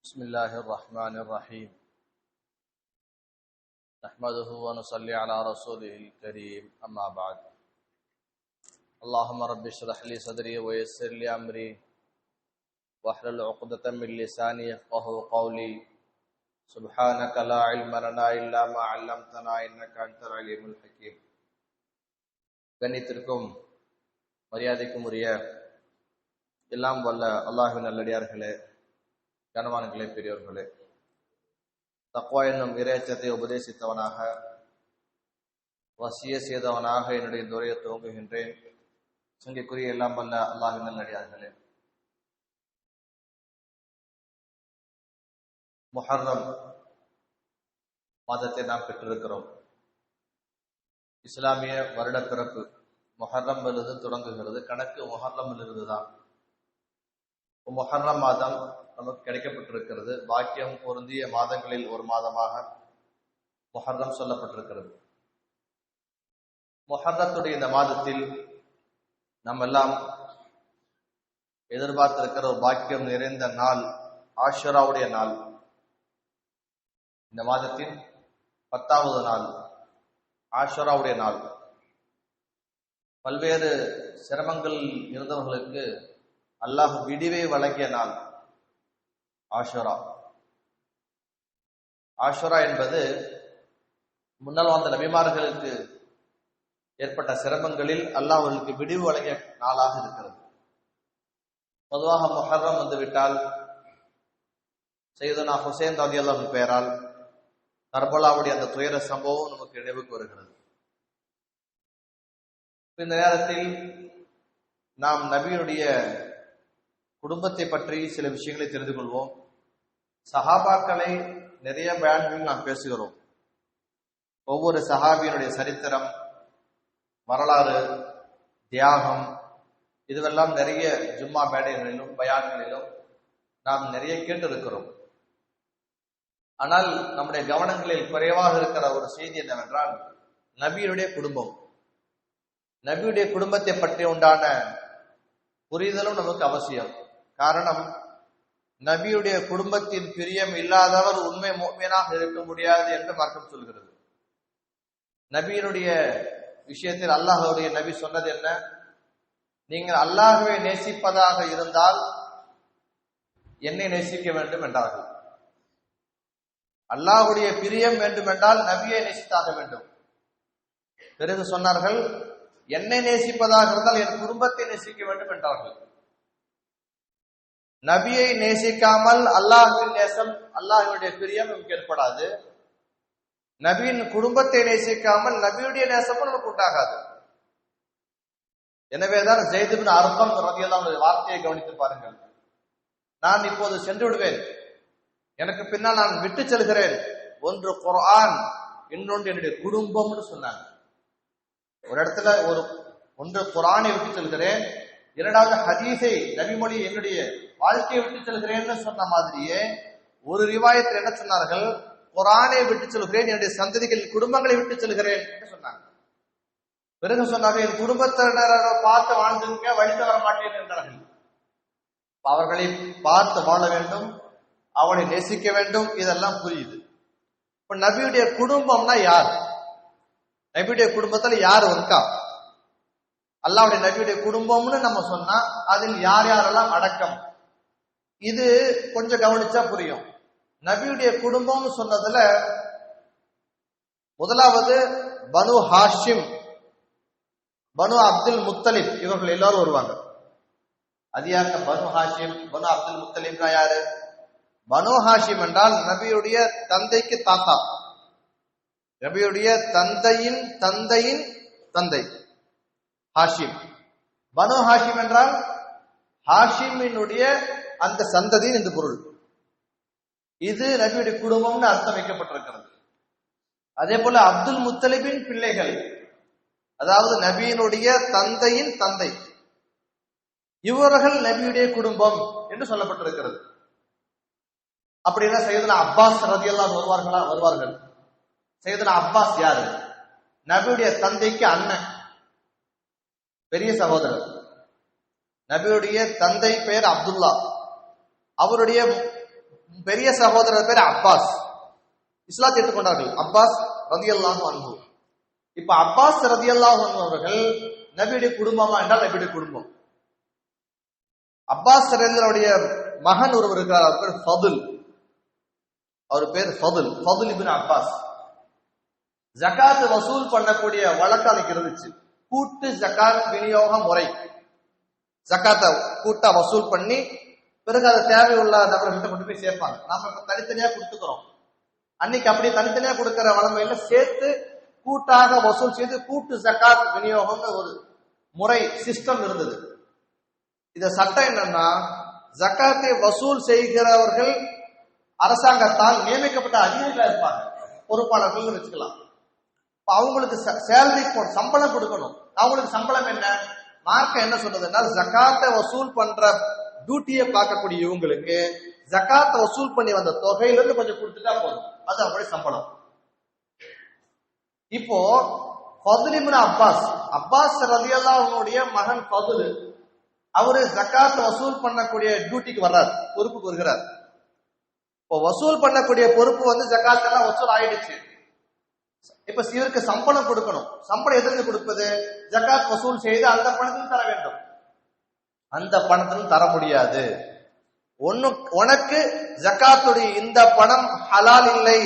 بسم الله الرحمن الرحيم نحمده ونصلي على رسوله الكريم أما بعد اللهم رب اشرح لي صدري ويسر لي أمري واحلل عقدة من لساني يفقهوا قولي سبحانك لا علم لنا إلا ما علمتنا إنك أنت العليم الحكيم. கண்ணியத்திற்கும் மரியாதைக்கும் உரிய எல்லாம் வல்ல அல்லாஹ்வின் நல்லடியார்களே, கனவான்களே, பெரியோர்களே, தக்வா என்னும் இறையச்சத்தை உபதேசித்தவனாக வசிய செய்தவனாக என்னுடைய இந்த உரையை துவங்குகின்றேன். சங்கைக்குரிய எல்லாம் வல்ல அல்லாஹ்வின் நல்லடியார்களே, முஹர்ரம் மாதத்தை நாம் பெற்றிருக்கிறோம். இஸ்லாமிய வருட பிறப்பு முஹர்ரமிலிருந்து தொடங்குகிறது. கணக்கு முஹர்ரமிலிருந்து தான். முஹர்ரம் மாதம் நமக்கு கிடைக்கப்பட்டிருக்கிறது. பாக்கியம் பொருந்திய மாதங்களில் ஒரு மாதமாக முஹர்ரம் சொல்லப்பட்டிருக்கிறது. முஹர்ரத்துடைய இந்த மாதத்தில் நம்ம எல்லாம் எதிர்பார்த்திருக்கிற ஒரு பாக்கியம் நிறைந்த நாள் ஆஷுராவுடைய நாள். இந்த மாதத்தின் 10வது நாள் ஆஷுராவுடைய நாள். பல்வேறு சிரமங்கள் இருந்தவர்களுக்கு அல்லாஹ் விடிவை வழங்கிய நாள் ஆஷுரா. ஆஷுரா என்பது முன்னால் வந்த நபிமார்களுக்கு ஏற்பட்ட சிரமங்களில் அல்லாஹ் அவர்களுக்கு விடிவு வழங்கிய நாளாக இருக்கிறது. பொதுவாக முஹர்ரம் வந்துவிட்டால் சையதுனா ஹுசைன் ரலியல்லாஹு அன்ஹு பெயரால் கர்பலாவுடைய அந்த துயர சம்பவம் நமக்கு நினைவுக்கு வருகிறது. இந்த நேரத்தில் நாம் நபியுடைய குடும்பத்தை பற்றி சில விஷயங்களை தெரிந்து கொள்வோம். சஹாபாக்களை நிறைய பயான்களில் நாம் பேசுகிறோம். ஒவ்வொரு சஹாபியினுடைய சரித்திரம், வரலாறு, தியாகம், இதுவெல்லாம் நிறைய ஜும்மா மேடைகளிலும் பயான்களிலும் நாம் நிறைய கேட்டிருக்கிறோம். ஆனால் நம்முடைய கவனங்களில் குறைவாக இருக்கிற ஒரு செய்தி என்னவென்றால் நபியுடைய குடும்பம். நபியுடைய குடும்பத்தை பற்றி உண்டான புரிதலும் நமக்கு அவசியம். காரணம், நபியுடைய குடும்பத்தின் பிரியம் இல்லாதவர் உண்மை முஃமினாக இருக்க முடியாது என்று மார்க்கம் சொல்கிறது. நபியினுடைய விஷயத்தில் அல்லாஹ்வுடைய நபி சொன்னது என்ன? நீங்கள் அல்லாஹ்வை நேசிப்பதாக இருந்தால் என்னை நேசிக்க வேண்டும் என்றார்கள். அல்லாஹ்வுடைய பிரியம் வேண்டும் என்றால் நபியை நேசித்தாக வேண்டும். பிறகு சொன்னார்கள், என்னை நேசிப்பதாக இருந்தால் என் குடும்பத்தை நேசிக்க வேண்டும் என்றார்கள். நபியை நேசிக்காமல் அல்லாஹ்வின் நேசம், அல்லாஹ்வுடைய பிரியம் நமக்கு ஏற்படாது. நபியின் குடும்பத்தை நேசிக்காமல் நபியுடைய நேசமும் நமக்கு உண்டாகாது. எனவேதான் ஸைத் இப்னு அர்கம் ரலியல்லாஹு அன்ஹு வார்த்தையை கவனித்து பாருங்கள். நான் இப்போது சென்று விடுவேன், எனக்கு பின்னால் நான் விட்டு செல்கிறேன். ஒன்று குர்ஆன், இன்னொன்று என்னுடைய குடும்பம்னு சொன்னாங்க. ஒரு இடத்துல ஒன்று குர்ஆனை விட்டு செல்கிறேன், இரண்டாவது ஹதீஸை, நபிமொழி, என்னுடைய வாழ்க்கையை விட்டு செல்கிறேன்னு சொன்ன மாதிரியே ஒரு ரிவாயத்தில் என்ன சொன்னார்கள்? குர்ஆனை விட்டு செல்கிறேன், என்னுடைய சந்ததிகள் குடும்பங்களை விட்டு செல்கிறேன் என்று சொன்னாங்க. பிறகு சொன்னார்கள், என் குடும்பத்தினரை பார்த்து வாழ்ந்துங்க, வழித்து வர மாட்டேன் என்றார்கள். அவர்களை பார்த்து வாழ வேண்டும், அவனை நேசிக்க வேண்டும், இதெல்லாம் புரியுது. இப்ப நபியுடைய குடும்பம்னா யார்? நபியுடைய குடும்பத்துல யார் இருக்கா? அல்லாஹ்வுடைய நபியுடைய குடும்பம்னு நம்ம சொன்னா அதில் யார் யாரெல்லாம் அடக்கம்? இது கொஞ்சம் கவனிச்சா புரியும். நபியுடைய குடும்பம்னு சொன்னதுல முதலாவது பனு ஹாஷிம், பனு அப்துல் முத்தலிப், இவர்கள் எல்லாரும் வருவாங்க. அது யாருங்க? பனு ஹாஷிம், பனு அப்துல் முத்தலிப்னா யாரு? பனு ஹாஷிம் என்றால் நபியுடைய தந்தைக்கு தாத்தா, நபியுடைய தந்தையின் தந்தையின் தந்தை ஹாஷிம். பனு ஹாஷிம் என்றால் ஹாஷிமினுடைய அந்த சந்ததியின் என்று பொருள். இது நபியுடைய குடும்பம்னு அர்த்தம் வைக்கப்பட்டிருக்கிறது. அதே போல அப்துல் முத்தலிபின் பிள்ளைகள், அதாவது நபியினுடைய தந்தையின் தந்தை, இவர்கள் நபியுடைய குடும்பம் என்று சொல்லப்பட்டிருக்கிறது. அப்படின்னா சையதுனா அப்பாஸ் ரலியல்லாஹு அன்ஹு வருவார்கள். சையதுனா அப்பாஸ் யாரு? நபியுடைய தந்தைக்கு அண்ணன், பெரிய சகோதரர். நபியுடைய தந்தை பெயர் அப்துல்லா, அவருடைய பெரிய சகோதரர் பேர் அப்பாஸ், இஸ்லாத்தை ஏற்றுக்கொண்டார்கள். அப்பாஸ் ரலியல்லாஹு அன்ஹு. இப்ப அப்பாஸ் ரலியல்லாஹு அன்ஹு அவர்கள் நபியுடைய குடும்பமா என்றால் நபியுடைய குடும்பம். அப்பாஸ் ரலியல்லாஹுடைய மகன் ஒருவர் இருக்கிறார், அவர் பேர் ஃபதுல். அவர் பேர் ஃபதுல், ஃபதுல் இப்னு அப்பாஸ். ஜகாத் வசூல் பண்ணக்கூடிய வழக்கம் அன்னைக்கு இருந்துச்சு. கூட்டு ஜகாத் விநியோக முறை. ஜகாத்தை கூட்டா வசூல் பண்ணி பிறகு அதை தேவையுள்ள நபர்கிட்ட கொண்டு போய் சேர்ப்பாங்க. நாம இப்ப தனித்தனியா கொடுத்துக்கிறோம். அன்னைக்கு அப்படி தனித்தனியா கொடுக்கிற வளமையில சேர்த்து கூட்டாக வசூல் செய்து கூட்டு ஜகாத் விநியோகம்னு ஒரு முறை சிஸ்டம் இருந்தது. இந்த சட்டம் என்னன்னா, ஜகாத்தை வசூல் செய்கிறவர்கள் அரசாங்கத்தால் நியமிக்கப்பட்ட அதிகாரிகளா இருப்பாங்க, பொறுப்பாளர்கள் வச்சுக்கலாம். அவங்களுக்கு சேலரி சம்பளம் கொடுக்கணும். அவங்களுக்கு சம்பளம் என்ன, மார்க்க என்ன சொல்றதுன்னா, ஜகாத்தை வசூல் பண்ற டியூட்டியை பார்க்கக்கூடிய இவங்களுக்கு ஜகாத்தை வசூல் பண்ணி வந்த தொகையிலிருந்து கொஞ்சம் கொடுத்துட்டா போதும், அது அவங்களுடைய சம்பளம். இப்போ ஃபதுல் இப்னு அப்பாஸ், அப்பாஸ் ரலியல்லாஹு அன்ஹுடைய மகன் ஃபதுல், அவரு ஜகாத் வசூல் பண்ணக்கூடிய டியூட்டிக்கு வர்றார், பொறுப்புக்கு வருகிறார். இப்போ வசூல் பண்ணக்கூடிய பொறுப்பு வந்து ஜகாத் எல்லாம் வசூல் ஆயிடுச்சு. இப்ப இவருக்கு சம்பளம் கொடுக்கணும். சம்பளம் எதற்கு கொடுப்பது, ஜகாத் வசூல் செய்து அந்த பணத்தில் தர வேண்டும். அந்த பணத்தில் தர முடியாது. உனக்கு ஜகாத்துடைய இந்த பணம் ஹலால் இல்லை,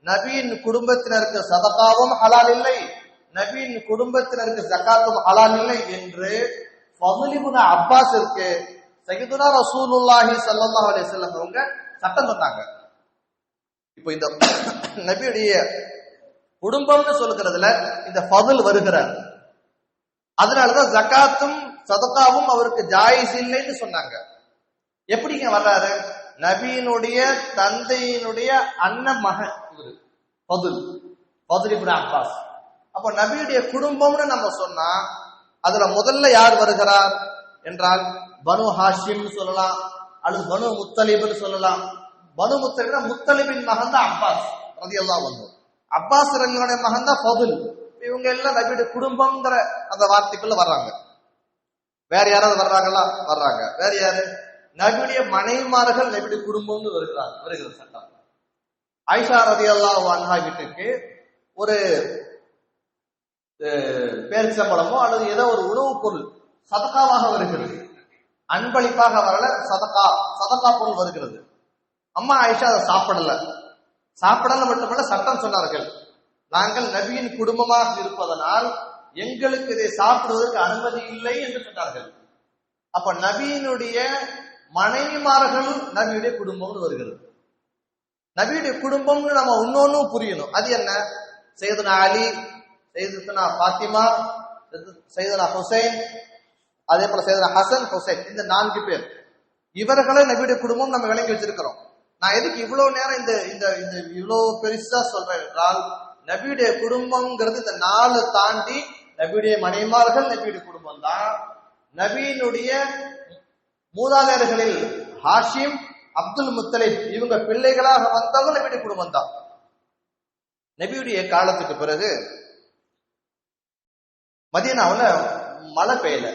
நபியின் குடும்பத்தினருக்கு சதகாவும் ஹலால் இல்லை, நபியின் குடும்பத்தினருக்கு ஜகாத்தும் ஹலால் இல்லை என்று ஃபதுல் இப்னு அப்பாஸிற்கு சய்யிதுனா ரசூலுல்லாஹி ஸல்லல்லாஹு அலைஹி வஸல்லம் அவங்க சட்டம் சொன்னாங்க. இப்போ இந்த நபியுடைய குடும்பம்னு சொல்லுகிறதுல இந்த ஃபதுல் வருகிறார். அதனாலதான் ஜகாத்தும் சதகாவும் அவருக்கு ஜாயிஸ் இல்லைன்னு சொன்னாங்க. எப்படிங்க வர்றாரு, நபியினுடைய தந்தையினுடைய அண்ணன் மகன் இவரு ஃபதுல், ஃபதுல் இப்னு அப்பாஸ். அப்ப நபியுடைய குடும்பம்னு நம்ம சொன்னா அதுல முதல்ல யார் வருகிறார் என்றால் பனு ஹாஷிம் சொல்லலாம், அல்லது பனு முத்தலிப்னு சொல்லலாம். பனு முத்தலிப்னா முத்தலிபின் மகன் தான் அப்பாஸ் ரலியல்லாஹு அன்ஹு, அப்பாஸ் ரலியல்லாஹு மகன் தான் ஃபதுல். இவங்க எல்லாம் நபியுடைய குடும்பம்ங்கிற அந்த வார்த்தைக்குள்ள வர்றாங்க. வேற யாராவது வர்றாங்களா? வர்றாங்க. வேற யாரு, நபியுடைய மனைவிமார்கள் நபியுடைய குடும்பம்னு வருகிற சட்டம். ஆயிஷா ரலியல்லாஹு அன்ஹா வீட்டுக்கு ஒரு பேரிச்சம்பழமோ அல்லது ஏதோ ஒரு உணவுப் பொருள் சதகாவாக வருகிறது, அன்பளிப்பாக வரல, சதகா பொருள் வருகிறது. அம்மா ஆயிஷா அதை சாப்பிடல மட்டுமல்ல, சட்டம் சொன்னார்கள், நாங்கள் நபியின் குடும்பமாக இருப்பதனால் எங்களுக்கு இதை சாப்பிடுவதற்கு அனுமதி இல்லை என்று சொன்னார்கள். அப்ப நபியினுடைய மனைவிமார்கள் நபியுடைய குடும்பம்னு வருகிறது. நபியுடைய குடும்பம்னு நம்ம இன்னொன்னும் புரியணும். அது என்ன, சையதுனா அலி, சையதுனா பாத்திமா, சையதுனா ஹுசைன், அதே போல சையதுனா ஹசன், ஹுசைன், இந்த 4 பேர், இவர்களை நபியுடைய குடும்பம் நம்ம விளங்கி வச்சிருக்கிறோம். நான் எதுக்கு இவ்வளவு நேரம் இந்த இந்த இந்த இவ்வளவு பெருசா சொல்றேன் என்றால், நபியுடைய குடும்பம்ங்கிறது இந்த 4 தாண்டி நபியுடைய மனைவிமார்கள் நபியுடைய குடும்பம் தான். நபியினுடைய மூதாதையர்களில் ஹாஷிம், அப்துல் முத்தலிப் இவங்க பிள்ளைகளாக வந்தவங்க நபியுடைய குடும்பம் தான். நபியுடைய காலத்துக்கு பிறகு மதீனாவுல மழை பெய்யல,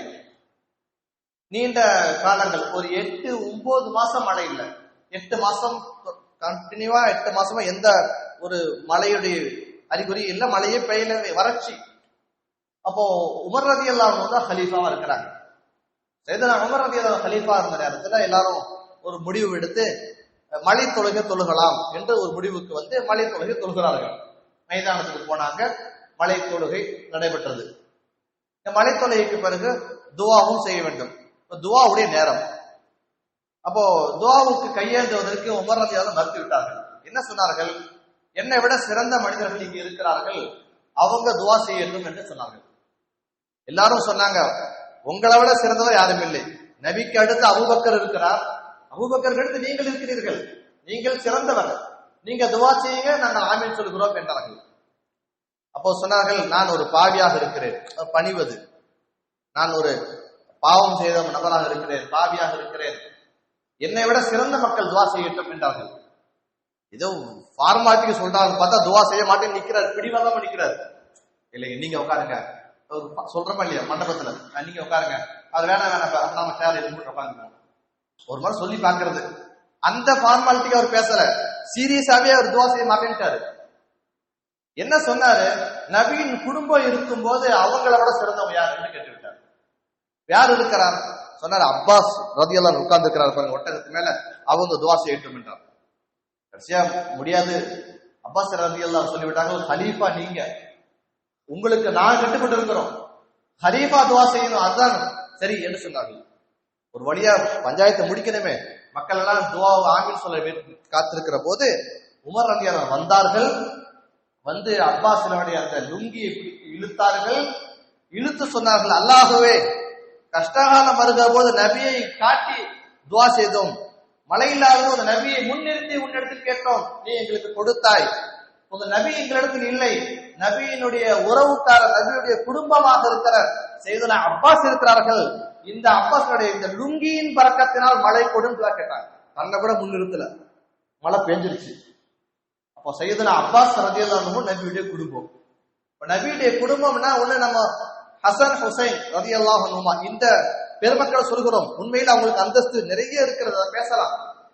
நீண்ட காலங்கள், ஒரு 8-9 மாசம் மழை இல்லை. 8 மாசம் கண்டினியூவா, 8 மாசமா எந்த ஒரு மழையுடைய அறிகுறி இல்லை, மழையே பெய்யல, வறட்சி. அப்போ உமர் ரலியல்லாஹு அன்ஹு தான் ஹலீஃபாவா இருக்கிறாங்க. சையதுனா உமர் ரலியல்லாஹு அன்ஹு ஹலீஃபா இருந்த நேரத்துல எல்லாரும் ஒரு முடிவு எடுத்து மழை தொழுகை தொழுகலாம் என்று ஒரு முடிவுக்கு வந்து மழை தொழுகை தொழுகிறார்கள். மைதானத்துக்கு போனாங்க, மழை தொழுகை நடைபெற்றது. இந்த மழை தொழுகைக்கு பிறகு துவாவும் செய்ய வேண்டும். துவாவுடைய நேரம். அப்போ துவாவுக்கு கையேந்துவதற்கு உமர் ரலியல்லாஹு அன்ஹு மறுத்து விட்டார்கள். என்ன சொன்னார்கள், என்னை விட சிறந்த மனிதர்கள் இங்கு இருக்கிறார்கள், அவங்க துவா செய்யட்டும் என்று சொன்னார்கள். எல்லாரும் சொன்னாங்க, உங்களை விட சிறந்தவர் யாரும் இல்லை, நபிக்கு அடுத்து அபூபக்கர் இருக்கிறார், அபூபக்கருக்கு அடுத்து நீங்கள் இருக்கிறீர்கள், நீங்கள் சிறந்தவர், நீங்க துவா செய்யுங்க, நாங்கள் ஆமீன் சொல்கிறோம் என்றார்கள். அப்போ சொன்னார்கள், நான் ஒரு பாவியாக இருக்கிறேன், பணிவது, நான் ஒரு பாவம் செய்த நபராக இருக்கிறேன், பாவியாக இருக்கிறேன், என்னை விட சிறந்த மக்கள் துவா செய்யட்டும் என்றார்கள். ஏதோ ஃபார்மாலிட்டிக்கு சொல்றாங்க பார்த்தா துவா செய்ய மாட்டேன்னு நிக்கிறார், பிடிவாதமா நிக்கிறார். இல்லைங்க, நீங்க உட்காருங்க, சொல்றமா இல்லையா மண்டபத்துல, நீங்க உட்காருங்க, அது வேணாம் நாம சேர் எதுவும் உட்காந்துக்கோம். ஒரு மாதிரி சொல்லி பாக்குறது, அந்த ஃபார்மாலிட்டிக்கு அவர் பேசல, சீரியஸாவே அவர் துவா செய்ய மாட்டேன்ட்டாரு. என்ன சொன்னாரு? நபியின் குடும்பம் இருக்கும் போது அவங்கள விட சிறந்தவங்க யாருன்னு கேட்டுவிட்டார். யார் இருக்கிறார் சொன்னார், அப்பாஸ் ரலியல்லாஹு அன்ஹு உட்கார்ந்து இருக்கிறார் பாருங்க ஒட்டகத்து மேல, அவங்க துவா செய்யட்டும் என்றார். கடைசியா முடியாது, அப்பாஸ் ரலியல்லாஹு சொல்லிவிட்டாங்க, ஹலீஃபா நீங்க, உங்களுக்கு நான் கட்டுப்பட்டு இருக்கிறோம், ஹலீஃபா துவா செய்யணும், அதுதான் சரி என்று சொன்னார்கள். ஒரு வழியா பஞ்சாயத்தை முடிக்கணுமே, மக்கள் எல்லாம் துவாவை ஆமீன் சொல்ல காத்திருக்கிற போது உமர் ரலியல்லாஹு அன்ஹு வந்தார்கள். வந்து அப்பாஸினுடைய அந்த லுங்கியை இழுத்தார்கள். இழுத்து சொன்னார்கள், அல்லாஹ்வே, கஷ்டகாலம் வருகிற போது நபியை காட்டி துவா செய்தோம், மழை இல்லாத போது நபியை முன்னிறுத்தி உன்னிடத்தில் கேட்டோம், நீ எங்களுக்கு கொடுத்தாய். உங்க நபி எங்களிடத்தில் இல்லை, நபியினுடைய உறவுக்காரர், நபியுடைய குடும்பமாக இருக்கிற செய்தனா அப்பாஸ் இருக்கிறார்கள், இந்த அப்பாஸுடைய இந்த லுங்கியின் பறக்கத்தினால் மழை கொடுன்னு கேட்டாங்க. தன்னை கூட முன்னிறுத்தல, மழை பெஞ்சிருச்சு. அப்போ சையதுனா அப்பாஸ் ரலியல்லாஹு அன்ஹு நபியுடைய குடும்பம். நபியுடைய குடும்பம்னா ஒண்ணு நம்ம ஹசன் ஹுசைன் ரலியல்லாஹு அன்ஹுமா இந்த பெருமக்களை சொல்கிறோம். உண்மையில அவங்களுக்கு அந்தஸ்து நிறைய இருக்கிறத பேசலாம்.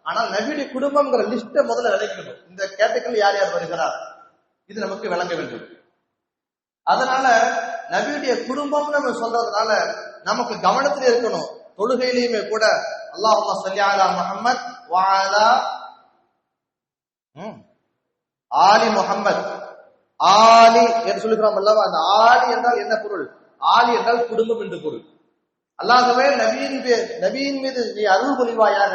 ஆனால் நபியுடைய குடும்பம்ங்கிற லிஸ்ட முதல்ல விளக்கணும். இந்த கேட்டகரி யார் யார் வருகிறார் இது நமக்கு விளங்க வேண்டும். அதனால நபியுடைய குடும்பம் நம்ம சொல்றதுனால நமக்கு கவனத்தில் இருக்கணும். தொழுகையிலையுமே கூட அல்லாஹும்ம ஸல்லி அலா முஹம்மத் வ அலா ஆலி முஹம்மத், ஆலி என்று சொல்லுகிறோம் அல்லவா, அந்த ஆலி என்றால் என்ன பொருள்? ஆலி என்றால் குடும்பம் என்று பொருள். அல்லாஹ்வே நபியின் மீது நீ அருள் புரிவாயாக.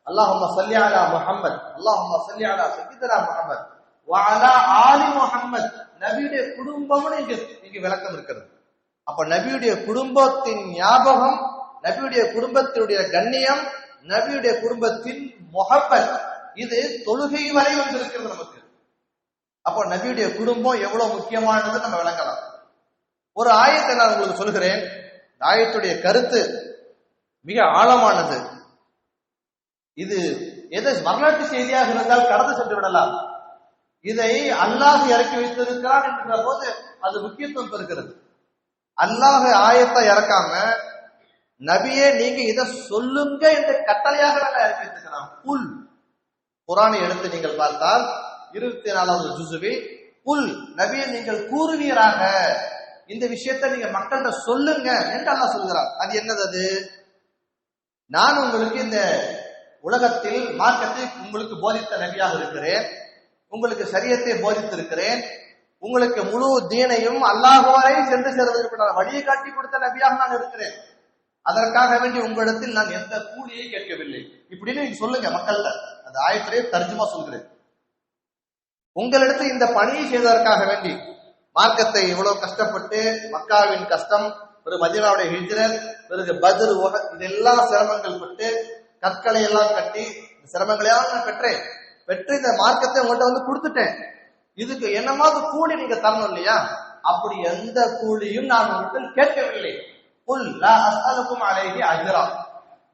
அல்லாஹும்ம ஸல்லி அலா முஹம்மத், அல்லாஹும்ம ஸல்லி அலா சய்யிதனா முஹம்மத் வ அலா ஆலி முஹம்மத். நபியுடைய குடும்பம்னு இங்க விளக்கம் இருக்கிறது. அப்ப நபியுடைய குடும்பத்தின் ஞாபகம், நபியுடைய குடும்பத்தினுடைய கண்ணியம், நபியுடைய குடும்பத்தின் முஹப்பத், இது தொழுகை வரை வந்திருக்கிறது நமக்கு. அப்போ நபியுடைய குடும்பம் எவ்வளவு முக்கியமானது நம்ம விளக்கலாம். ஒரு ஆயத்தை நான் உங்களுக்கு சொல்கிறேன். ஆயத்துடைய கருத்து மிக ஆழமானது. இது எதை வரலாற்று செய்தியாக இருந்தால் கடந்து சென்று விடலாம். இதை அல்லாஹ் இறக்கி வைத்திருக்கிறான் என்கிற போது அது முக்கியத்துவம் பெறுகிறது. அல்லாஹ் ஆயத்தை இறக்காம நபியே நீங்க இதை சொல்லுங்க என்ற கட்டளையாக நாங்கள் இறக்கி வைத்திருக்கிறான். புல் குர்ஆனை எடுத்து நீங்கள் பார்த்தால் 24வது ஜுசுவில் புல் நபியை நீங்கள் கூறுவீராக, இந்த விஷயத்தை நீங்க மக்கள்கிட்ட சொல்லுங்க என்று அல்லாஹ் சொல்கிறார். அது என்னது? அது நான் உங்களுக்கு இந்த உலகத்தில் மார்க்கத்தை உங்களுக்கு போதித்த நபியாக இருக்கிறேன், உங்களுக்கு சரியத்தை போதித்திருக்கிறேன், உங்களுக்கு முழு தீனையும் அல்லாஹ் வரை சென்று சேர்வதற்கு வழியை காட்டி கொடுத்த நபியாக நான் இருக்கிறேன். அதற்காக வேண்டி உங்களிடத்தில் நான் எந்த கூலியை கேட்கவில்லை இப்படின்னு நீங்க சொல்லுங்க மக்கள்கிட்ட. அந்த ஆயத்திலே தர்ஜுமா சொல்கிறேன். உங்களிடத்தில் இந்த பணியை செய்வதற்காக வேண்டி மார்க்கத்தை இவ்வளவு கஷ்டப்பட்டு, மக்காவின் கஷ்டம், ஒரு மதீனாவுடைய ஹிஜ்ரத், பிறகு பத்ர், உஹத், இதெல்லாம் சிரமங்கள் பட்டு கற்களை எல்லாம் கட்டி சிரமங்களையெல்லாம் நான் பெற்று இந்த மார்க்கத்தை உங்கள்கிட்ட வந்து கொடுத்துட்டேன். இதுக்கு என்னமாவது கூலி நீங்க தரணும் இல்லையா? அப்படி எந்த கூலியும் நான் உங்கள்கிட்ட கேட்கவில்லை. குல் லா அஸ்அலுக்கும் அலைஹி அஜ்ரா,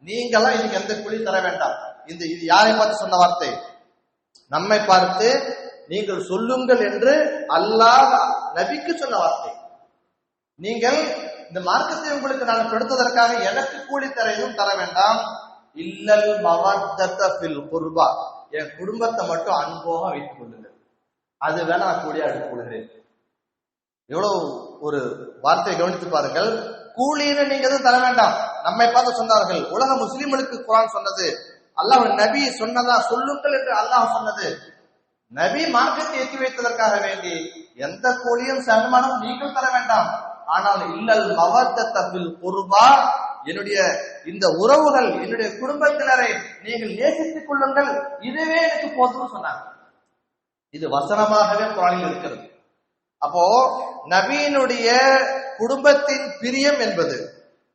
நீங்கெல்லாம் இதுக்கு எந்த கூலி தர வேண்டாம். இது யாரை பார்த்து சொன்ன வார்த்தை? நம்மை பார்த்து நீங்கள் சொல்லுங்கள் என்று அல்லாஹ் நபிக்கு சொன்ன வார்த்தை. நீங்கள் இந்த மார்க்கத்தை உங்களுக்கு நான் கொடுத்ததற்காக எனக்கு கூலி தரையும் தர வேண்டாம். இல்லல் மவத்தத ஃபில் குர்பா, என் குடும்பத்தை மட்டும் அன்போக வைத்துக் கொள்ளுங்கள், அது வேணா நான் கூலியா எடுத்துக் கொள்கிறேன். எவ்வளவு ஒரு வார்த்தையை கவனித்து பாருங்கள். கூலின்னு நீங்க எதுவும் தர வேண்டாம். நம்மை பார்த்து சொன்னார்கள். உலக முஸ்லிம்களுக்கு குர்ஆன் சொன்னது, அல்லாஹ் நபி சொன்னதா சொல்லுங்கள் என்று அல்லாஹ் சொன்னது. நபி மார்க்கத்தை எத்தி வைத்ததற்காக வேண்டி எந்த கூலியும் சன்மானம் நீங்கள் தர வேண்டாம். ஆனால் இல்லல் மவத்தத ஃபில் குர்பா, என்னுடைய இந்த உறவுகள், என்னுடைய குடும்பத்தினரை நீங்கள் நேசித்துக் கொள்ளுங்கள், இதுவே எனக்கு போதும்னு சொன்னாங்க. இது வசனமாகவே குர்ஆனில் இருக்கிறது. அப்போ நபியினுடைய குடும்பத்தின் பிரியம் என்பது,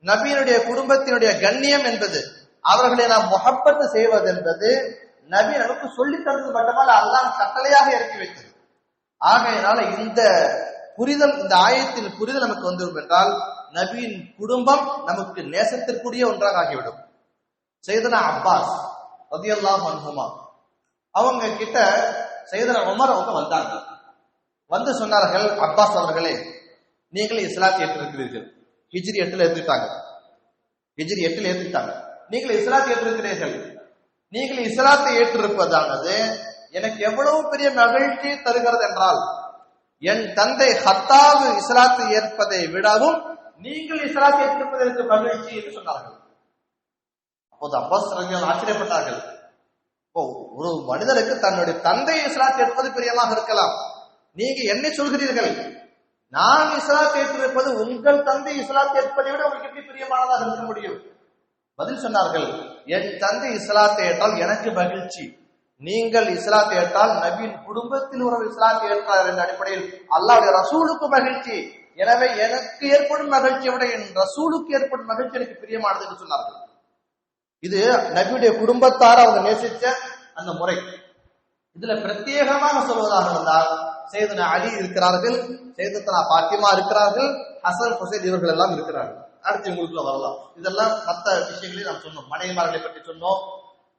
நபியினுடைய குடும்பத்தினுடைய கண்ணியம் என்பது, அவர்களை நாம் முஹப்பத் செய்வது என்பது நபி நமக்கு சொல்லித் தந்தது மட்டுமல்ல, அல்லாஹ் கட்டளையாக இறக்கி வைத்தது. ஆகையினால இந்த புரிதல், இந்த ஆயத்தின் புரிதல் நமக்கு வந்துடும் என்றால் நபியின் குடும்பம் நமக்கு நேசத்திற்குரிய ஒன்றாக ஆகிவிடும். சையதுனா அப்பாஸ் ரலியல்லாஹு அன்ஹுமா அவங்க கிட்ட சையதுனா உமர் அவங்க வந்தாங்க. வந்து சொன்னார்கள், அப்பாஸ் அவர்களே, நீங்கள் இஸ்லாத்தை ஏற்றிருக்கிறீர்கள். ஹிஜ்ரி 8ல ஏற்றிட்டாங்க. நீங்கள் இஸ்லாத்தை ஏற்றிருக்கிறீர்கள். நீங்கள் இஸ்லாத்தை ஏற்றிருப்பதானது எனக்கு எவ்வளவு பெரிய மகிழ்ச்சி தருகிறது என்றால், என் தந்தை ஹத்தாவு இஸ்லாத்தை ஏற்பதை விடவும் நீங்கள் இஸ்லாத்தை ஏற்றிருப்பது எனக்கு மகிழ்ச்சி என்று சொன்னார்கள். அப்போது அப்பாஸ் ரலியல்லாஹு ஆச்சரியப்பட்டார்கள். ஒரு மனிதருக்கு தன்னுடைய தந்தை இஸ்லாத்தை ஏற்பது பிரியமாக இருக்கலாம், நீங்க என்னை சொல்கிறீர்கள் நான் இஸ்லாத்தை ஏற்றிருப்பது உங்கள் தந்தை இஸ்லாத்தை ஏற்பதை விட உங்களுக்கு எப்படி பிரியமானதாக இருக்க முடியும்? பதில் சொன்னார்கள், என் தந்தை இஸ்லாத்தை ஏற்றால் எனக்கு மகிழ்ச்சி, நீங்கள் இஸ்லாத்தை ஏற்றால் நபியின் குடும்பத்தில் ஒரு இஸ்லாத்தை ஏற்றார் என்ற அடிப்படையில் அல்லாஹ்வுடைய ரசூலுக்கு மகிழ்ச்சி, எனவே எனக்கு ஏற்படும் மகிழ்ச்சியை விட என் ரசூலுக்கு ஏற்படும் மகிழ்ச்சி எனக்கு பிரியமானது என்று சொன்னார்கள். இது நபியுடைய குடும்பத்தார் அவங்க நேசிச்ச அந்த முறை. இதுல பிரத்யேகமாக சொல்வதாக இருந்தால் சையதுனா அலி இருக்கிறார்கள், சையதத்துனா பாத்திமா இருக்கிறார்கள், ஹசன் ஹுசைன் இவர்கள் எல்லாம் இருக்கிறார்கள். அடுத்து உங்களுக்குள்ள வரலாம். இதெல்லாம் மற்ற விஷயங்களையும் நாம் சொன்னோம். மனைவிமார்களை பற்றி சொன்னோம்.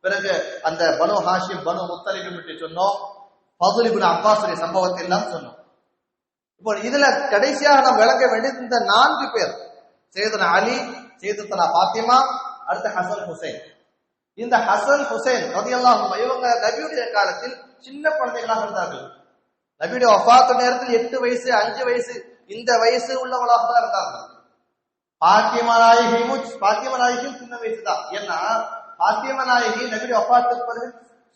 பிறகு அந்த பனு ஹாஷிம் பனு முத்தலிபை பற்றி சொன்னோம். ஃபதுல் இப்னு அப்பாஸுடைய சம்பவத்தை எல்லாம் சொன்னோம். இப்போ இதுல கடைசியாக நாம் விளங்க வேண்டியது இந்த 4 பேர், சையதுனா அலி, சையதத்துனா பாத்திமா, அடுத்து ஹசன் ஹுசைன். இந்த ஹசன் ஹுசைன் ரலியல்லாஹு அன்ஹு இவங்க நபியுடைய காலத்தில் சின்ன குழந்தைகளாக இருந்தார்கள். நபியுடைய வஃபாத் நேரத்தில் 8 வயசு 5 வயசு இந்த வயசு உள்ளவர்களாக தான் இருந்தார்கள். பாத்திமா நாயகியும் சின்ன வயசு தான். ஏன்னா பாத்திமா நாயகி நபியுடைய வஃபாத்துக்கு பிறகு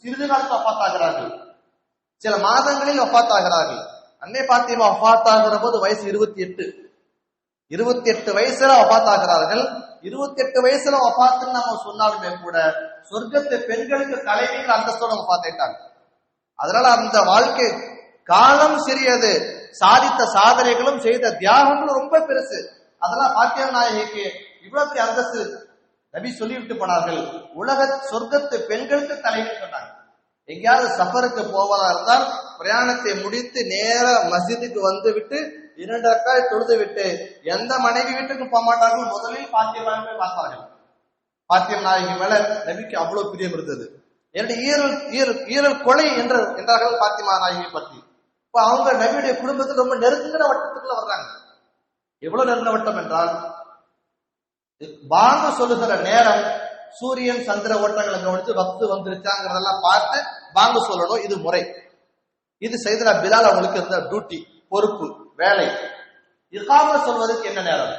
சிறிது காலத்தில் வஃபாத் ஆகிறார்கள், சில மாதங்களில் வஃபாத் ஆகிறார்கள். அன்னை பாத்திமா வஃபாத் ஆகிற போது வயசு 28 வயசுல வஃபாத் ஆகிறார்கள். 28 வயசுல வஃபாத்துன்னு நம்ம சொன்னாலுமே கூட சொர்க்கத்து பெண்களுக்கு தலைவிகள் அந்தஸ்தோட வஃபாத் ஆயிட்டாங்க. அதனால அந்த வாழ்க்கை காலம் சிறியது, சாதித்த சாதனைகளும் செய்த தியாகங்களும் ரொம்ப பெருசு. அதெல்லாம் பாத்திமா நாயகிக்கு இவ்வளவு பெரிய அந்தஸ்து நபி சொல்லிவிட்டு போனார்கள். உலக சொர்க்கத்து பெண்களுக்கு தலைவி சொன்னாங்க. எங்கேயாவது சஃபருக்கு போவதா இருந்தால் பிரயாணத்தை முடித்து நேர மஸ்ஜிதுக்கு வந்து விட்டு 2 ரக்காத் தொழுது விட்டு எந்த மனைவி வீட்டுக்கு போக மாட்டார்கள், முதலில் பாத்திமாவை பார்ப்பார்கள். பாத்திமா நாயகி மேல நபிக்கு அவ்வளவு பிரியம் இருந்தது. என்னுடைய ஈரல் கொலை என்றார்கள் பாத்திமா நாயகி பற்றி. இப்ப அவங்க நபியுடைய குடும்பத்தில் ரொம்ப நெருங்கின வட்டத்துக்குள்ள வர்றாங்க. எவ்வளவு நெருங்கின வட்டம் என்றால், பாங்க சொல்லுகிற நேரம் சூரியன் சந்திர ஓட்டங்களை கவனித்து வக்து வந்துருச்சாங்கிறதெல்லாம் பார்த்து பாங்க சொல்லணும். இது முறை. இது சையதுனா பிலால் அவங்களுக்கு இருந்த டியூட்டி, பொறுப்பு, வேலை. இகாமத் சொல்வதற்கு என்ன நேரம்?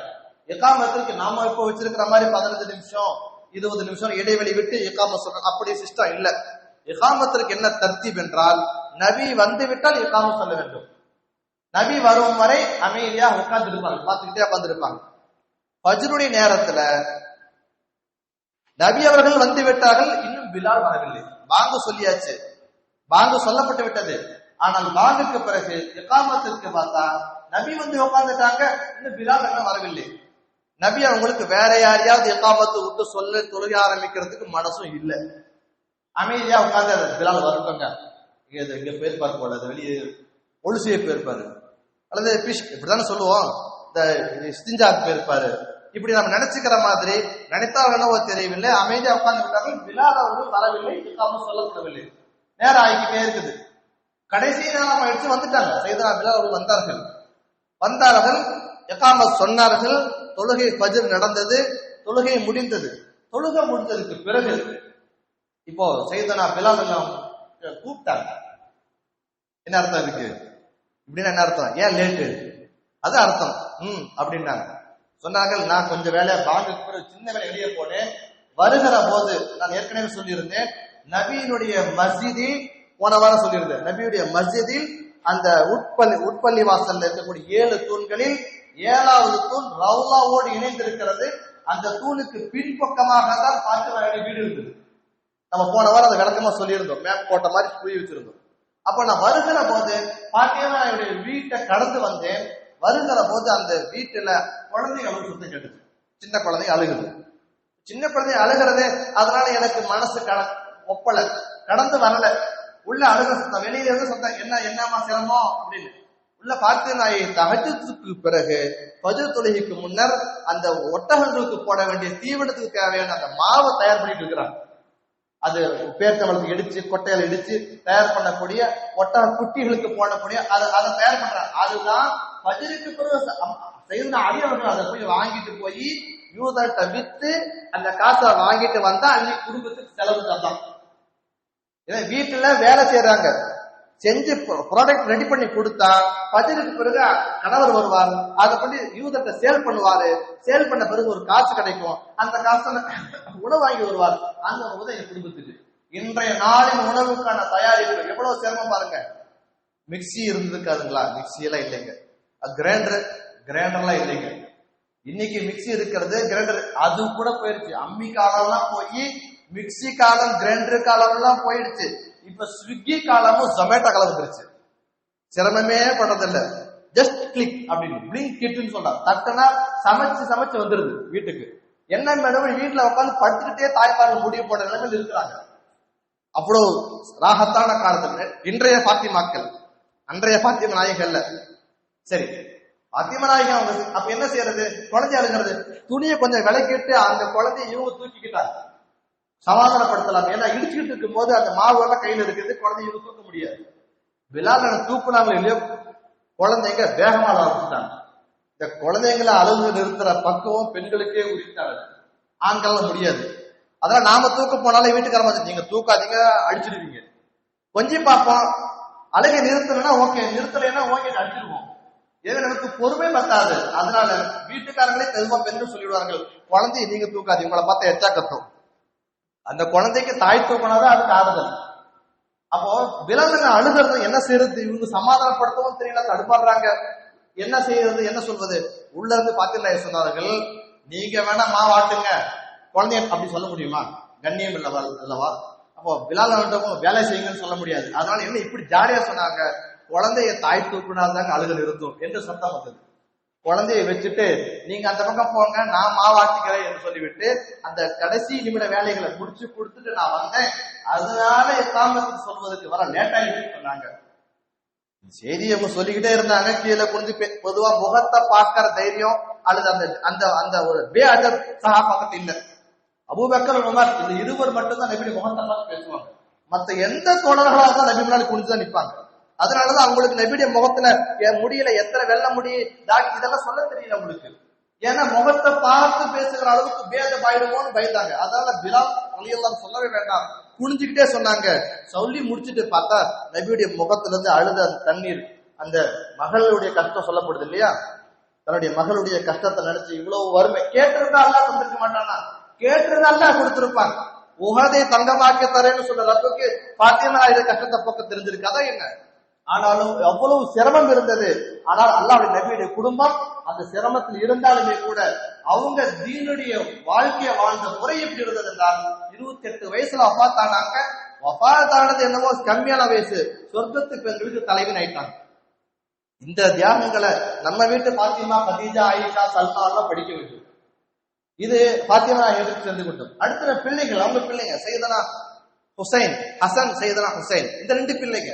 இகாமத்திற்கு நாம இப்ப வச்சிருக்கிற மாதிரி 15 நிமிஷம் 20 நிமிஷம் இடைவெளி விட்டு இகாமத் சொல்றோம், அப்படி சிஸ்டம் இல்ல. இகாமத்திற்கு என்ன தர்த்தீப் என்றால், நபி வந்து விட்டால் இகாமத் சொல்ல வேண்டும். நபி வரும் வரை அமைதியா உட்கார்ந்து இருப்பாங்க, பார்த்துக்கிட்டே உட்கார்ந்துருப்பாங்க. ஃபஜ்ருடைய நேரத்துல நபி அவர்கள் வந்து விட்டார்கள், இன்னும் பிலால் வரவில்லை. பாங்கு சொல்லியாச்சு, பாங்கு சொல்லப்பட்டு விட்டது. ஆனால் பாங்குக்கு பிறகு இகாமத்திற்கு பார்த்தா நபி வந்து உட்கார்ந்துட்டாங்க, இன்னும் பிலால் என்ன வரவில்லை. நபி அவங்களுக்கு வேற யாரையாவது இகாமத்து விட்டு சொல்ல தொழுக ஆரம்பிக்கிறதுக்கு மனசும் இல்லை. அமைதியா உட்கார்ந்து பிலால் வரட்டுங்க, இங்க போயிருப்பாரு போல, வெளியே ஒழுசிய போயிருப்பாரு, அல்லது இப்படித்தானே சொல்லுவோம், இந்த இஸ்திஞ்சாக்கு போயிருப்பாரு, இப்படி நம்ம நினைச்சுக்கிற மாதிரி நினைத்தால் என்னவோ தெரியவில்லை. அமைதியா உட்கார்ந்து விட்டார்கள். பிலால் அவர்கள் வரவில்லை, இகாமத் சொல்லப்படவில்லை. நேரம் ஆகிக்கிட்டே இருக்குது. கடைசி நேரம் ஆயிடுச்சு, வந்துட்டாங்க. சையதுனா பிலால் அவர்கள் வந்தார்கள், இகாமத் சொன்னார்கள். தொழுகை ஃபஜ்ர் நடந்தது, தொழுகை முடிந்தது. தொழுகை முடிந்ததுக்கு பிறகு இப்போ சையதுனா பிலால் எல்லாம் கூப்பிட்டாங்க. என்ன அர்த்தம் இருக்கு இப்படின்னா? என்ன அர்த்தம்? ஏன் லேட்டு? அது அர்த்தம். அப்படின்னாங்க. சொன்னார்கள், நான் கொஞ்சம் வேலையா பாங்குக்கு பிறகு சின்ன வேலை வெளியே போனேன். வருகிற போது நான் ஏற்கனவே சொல்லியிருந்தேன், நபியினுடைய மஸ்ஜிதில் போன வாரம் சொல்லியிருந்தேன், நபியுடைய மஸ்ஜிதில் அந்த உட்பள்ளி வாசல்ல இருக்கக்கூடிய 7 தூண்களில் 7வது தூண் ரவுலாவோடு இணைந்திருக்கிறது. அந்த தூணுக்கு பின்பக்கமாக தான் பாத்திமாவுடைய வீடு இருந்தது. நம்ம போன வாரம் அதை விளக்கமா சொல்லியிருந்தோம், மேப் போட்ட மாதிரி புரிய வச்சிருந்தோம். அப்ப நான் வருகிற போது பாத்திமாவுடைய வீட்டை கடந்து வந்தேன். வருகிற போது அந்த வீட்டுல குழந்தைங்க அழுகு சுத்தம் கேட்டுது. சின்ன குழந்தைங்க அழுகுது. சின்ன குழந்தைங்க அழுகிறதே, அதனால எனக்கு மனசு ஒப்பல, கடந்து வரல. உள்ள அழுக சத்தம், வெளியில இருந்து சத்தம், என்னமா சிரமம் அப்படின்னு. உள்ள பார்த்து நான் தஹஜ்ஜுக்கு பிறகு ஃபஜ்ர் தொழுகைக்கு முன்னர் அந்த ஒட்டகங்களுக்கு போட வேண்டிய தீவனத்துக்கு தேவையான அந்த மாவை தயார் பண்ணிட்டு இருக்கிறாங்க. அது பேர்த்தவளத்துக்கு இடிச்சு கொட்டையில இடிச்சு தயார் பண்ணக்கூடிய ஒட்டக குட்டிகளுக்கு போடக்கூடிய அதை தயார் பண்றாங்க. அதுதான் ஃபஜ்ருக்கு பிறகு சையதுனா அலி அவர்கள் அதை போய் வாங்கிட்டு போய் யூதர்கிட்ட வித்து அந்த காசை வாங்கிட்டு வந்தா அன்னைக்கு குடும்பத்துக்கு செலவு தந்தான். ஏன்னா வீட்டுல வேலை செய்யறாங்க, செஞ்சு ப்ராடக்ட் ரெடி பண்ணி கொடுத்தா பஜருக்கு பிறகு கணவர் வருவார், அதை பண்ணி யூதர்கிட்ட சேல் பண்ணுவாரு, சேல் பண்ண பிறகு ஒரு காசு கிடைக்கும், அந்த காசுல உணவு வாங்கி வருவார். அந்த உணவு தான் என் குடும்பத்துக்கு. இன்றைய நாளின் உணவுக்கான தயாரிப்பு எவ்வளவு சிரமம் பாருங்க. மிக்சி இருந்திருக்காதுங்களா? மிக்சி எல்லாம் இல்லைங்க. கிரைண்டர்லாம் இல்லைங்க. இன்னைக்கு மிக்சி இருக்கிறது, கிரைண்டர் அது கூட போயிடுச்சு. அம்மி காலம்லாம் போய் மிக்சி காலம், கிரைண்டர் காலம் எல்லாம் போயிடுச்சு. இப்ப ஸ்விக்கி காலமும் ஜொமேட்டோ காலம் வந்துருச்சு. சிரமமே பண்றதில்ல, ஜஸ்ட் கிளிக் அப்படின்னு பிளிங்க் கிட்னு சொல்றாங்க. தட்டனா சமைச்சு வந்துருது வீட்டுக்கு. என்ன மேடம் வீட்டுல உட்காந்து படுத்துக்கிட்டே தாய்மார்கள் முடிவு போட்ட நிலைமையில் இருக்கிறாங்க. அவ்வளவு ராகத்தான காலத்துல இன்றைய பாத்திமாக்கள், அன்றைய பாத்திமா நாயகல்ல. சரி, பாத்திமா நாயகம் அவங்க அப்ப என்ன செய்யறது? குழந்தை அழுகிறது. துணியை கொஞ்சம் விலைக்கிட்டு அந்த குழந்தைய இவங்க தூக்கிக்கிட்டாங்க, சமாதானப்படுத்தலாம். ஏன்னா இடிச்சுக்கிட்டு இருக்கும் போது அந்த மாவு எல்லாம் கையில இருக்குது, குழந்தைய இவங்க தூக்க முடியாது. விழால தூக்குனாங்க இல்லையோ, குழந்தைங்க வேகமா ஆரம்பிச்சுட்டாங்க. இந்த குழந்தைங்களை அழுகு நிறுத்துற பக்குவம் பெண்களுக்கே உரித்தாங்க, ஆண்கள் முடியாது. அதெல்லாம் நாம தூக்க போனாலும் வீட்டுக்கார மாதிரி நீங்க தூக்காதீங்க, அடிச்சிருவீங்க. கொஞ்சம் பார்ப்போம், அழகை நிறுத்தலைன்னா ஓகே, நிறுத்தலைன்னா ஓகே அடிச்சிருவோம். ஏன்னா நமக்கு பொறுமை பத்தாது. அதனால வீட்டுக்காரங்களே பெருமா பெண்கள் சொல்லிவிடுவார்கள், குழந்தைய நீங்க தூக்காதீங்க, உங்களை பார்த்தா எச்சா கத்தும். அந்த குழந்தைக்கு தாய் தூக்கினாதான் அதுக்கு ஆறுதல். அப்போ விலங்குங்க அழுகிறது, என்ன செய்யறது? இவங்க சமாதானப்படுத்தவும் தெரியல, தடுமாறுறாங்க. என்ன செய்யறது, என்ன சொல்வது? உள்ள இருந்து பாத்தீங்களா சொன்னார்கள், நீங்க வேணா மாவாட்டுங்க, குழந்தைய அப்படி சொல்ல முடியுமா? கண்ணியம் அல்லவா? அப்போ விழாவும் வேலை செய்யுங்கன்னு சொல்ல முடியாது. அதனால என்ன இப்படி ஜாலியா சொன்னாங்க, குழந்தைய தாய் தூக்குனால்தாங்க அழுகல் இருக்கும் என்று சத்தம் வந்தது. குழந்தைய வச்சுட்டு நீங்க அந்த பக்கம் போங்க, நான் மாவாட்டிக்கிறேன் என்று சொல்லிவிட்டு அந்த கடைசி நிமிட வேலைகளை முடிச்சு கொடுத்துட்டு நான் வந்தேன், அதனால எக்காமத்துக்கு சொல்வதற்கு வர லேட் ஆகிட்டு சொன்னாங்க. செய்தி அவங்க சொல்லிக்கிட்டே இருந்தாங்க. கீழே குனிஞ்சு பொதுவா முகத்தை பார்க்கிற தைரியம் அல்லது அந்த அந்த அந்த ஒரு சகாபாக்கத்து இல்ல. அபூபக்கர் உமர் இந்த இருவர் மட்டும்தான் நபி முகத்தை பார்த்து பேசுவாங்க. மத்த எந்த தோழர்களாக தான் நபி முன்னாடி குனிஞ்சுதான் நிற்பாங்க. அதனாலதான் அவங்களுக்கு நபியுடைய முகத்துல முடியல எத்தனை வெள்ள முடி இதெல்லாம் சொல்ல தெரியல அவங்களுக்கு. ஏன்னா முகத்தை பார்த்து பேசுகிற அளவுக்கு பேதம் ஆயிடுமோன்னு பயந்தாங்க. அதனால பிலால் ரலியல்லாஹு சொல்லவே வேண்டாம், குனிஞ்சுக்கிட்டே சொன்னாங்க. சொல்லி முடிச்சுட்டு பார்த்தா நபியுடைய முகத்துல இருந்து அழுத அந்த தண்ணீர், அந்த மகளுடைய கஷ்டம் சொல்லப்படுது இல்லையா, தன்னுடைய மகளுடைய கஷ்டத்தை நினைச்சு இவ்வளவு வறுமை கேட்டிருந்தா அல்லாஹ் தந்திருக்க மாட்டானா? கேட்டிருந்தா அல்லாஹ் கொடுத்திருப்பாங்க. உஹதை தங்கமாக்க தரேன்னு சொல்ற ரப்புக்கு பாத்திமா இதை கஷ்டத்தை போக்க தெரிஞ்சிருக்காதா என்ன? ஆனாலும் அவ்வளவு சிரமம் இருந்தது. ஆனால் அல்லாஹ்வுடைய நபியுடைய குடும்பம் அந்த சிரமத்தில் இருந்தாலுமே கூட அவங்க தீனுடைய வாழ்க்கையை வாழ்ந்த முறை எப்படி இருந்தது என்றால், 28 வயசுல வஃபாத்தானாங்க. வஃபாத்தானது என்னவோ கம்மியான வயசு, சொர்க்கத்து பெண்களுக்கு தலைவன் ஆயிட்டாங்க. இந்த தியாகங்களை நம்ம வீட்டு பாத்திமா, கதீஜா, ஆயிஷா, சல்மா எல்லாம் படிக்க வேண்டும். இது பாத்திமா எடுத்து சென்று கொண்டோம். அடுத்த பிள்ளைகள், அவங்க பிள்ளைங்க சையதனா ஹுசைன், ஹசன், சையதனா ஹுசைன், இந்த 2 பிள்ளைங்க.